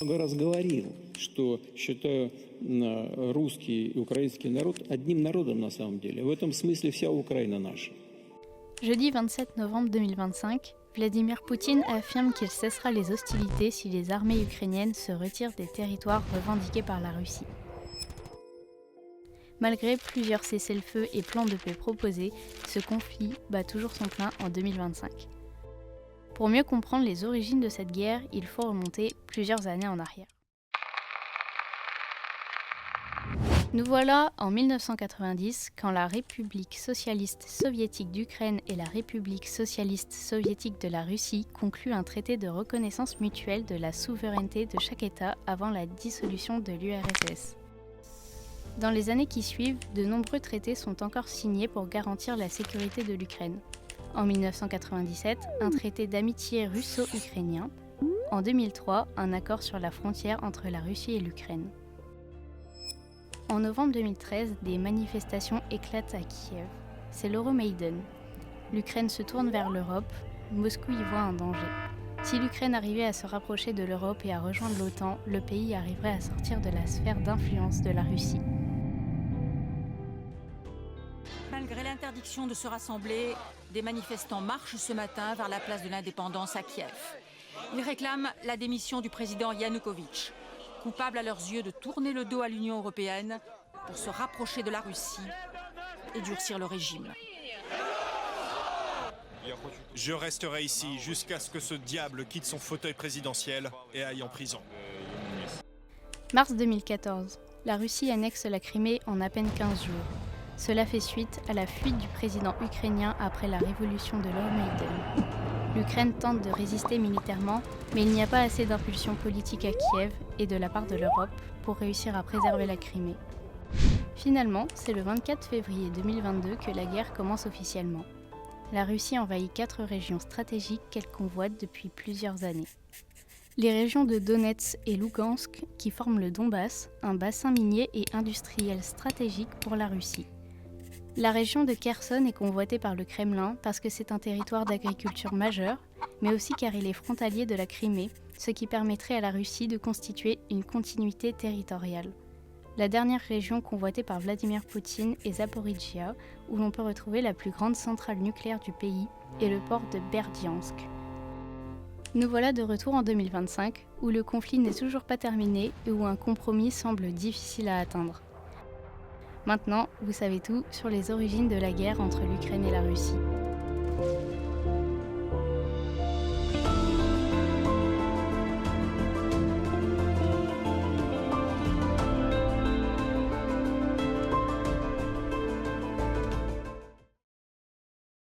Много раз говорил, что считаю русский и украинский народ одним народом на самом деле. В этом смысле вся Украина наша. Jeudi 27 novembre 2025, Vladimir Poutine affirme qu'il cessera les hostilités si les armées ukrainiennes se retirent des territoires revendiqués par la Russie. Malgré plusieurs cessez-le-feu et plans de paix proposés, ce conflit bat toujours son plein en 2025. Pour mieux comprendre les origines de cette guerre, il faut remonter plusieurs années en arrière. Nous voilà en 1990, quand la République socialiste soviétique d'Ukraine et la République socialiste soviétique de la Russie concluent un traité de reconnaissance mutuelle de la souveraineté de chaque État avant la dissolution de l'URSS. Dans les années qui suivent, de nombreux traités sont encore signés pour garantir la sécurité de l'Ukraine. En 1997, un traité d'amitié russo-ukrainien. En 2003, un accord sur la frontière entre la Russie et l'Ukraine. En novembre 2013, des manifestations éclatent à Kiev. C'est l'Euromaïdan. L'Ukraine se tourne vers l'Europe, Moscou y voit un danger. Si l'Ukraine arrivait à se rapprocher de l'Europe et à rejoindre l'OTAN, le pays arriverait à sortir de la sphère d'influence de la Russie. Malgré l'interdiction de se rassembler, des manifestants marchent ce matin vers la place de l'Indépendance à Kiev. Ils réclament la démission du président Yanukovych, coupable à leurs yeux de tourner le dos à l'Union européenne pour se rapprocher de la Russie et durcir le régime. Je resterai ici jusqu'à ce que ce diable quitte son fauteuil présidentiel et aille en prison. Mars 2014. La Russie annexe la Crimée en à peine 15 jours. Cela fait suite à la fuite du président ukrainien après la révolution de l'Euromaïdan. L'Ukraine tente de résister militairement, mais il n'y a pas assez d'impulsion politique à Kiev et de la part de l'Europe pour réussir à préserver la Crimée. Finalement, c'est le 24 février 2022 que la guerre commence officiellement. La Russie envahit 4 régions stratégiques qu'elle convoite depuis plusieurs années. Les régions de Donetsk et Lougansk qui forment le Donbass, un bassin minier et industriel stratégique pour la Russie. La région de Kherson est convoitée par le Kremlin parce que c'est un territoire d'agriculture majeur, mais aussi car il est frontalier de la Crimée, ce qui permettrait à la Russie de constituer une continuité territoriale. La dernière région convoitée par Vladimir Poutine est Zaporijia, où l'on peut retrouver la plus grande centrale nucléaire du pays et le port de Berdiansk. Nous voilà de retour en 2025, où le conflit n'est toujours pas terminé et où un compromis semble difficile à atteindre. Maintenant, vous savez tout sur les origines de la guerre entre l'Ukraine et la Russie.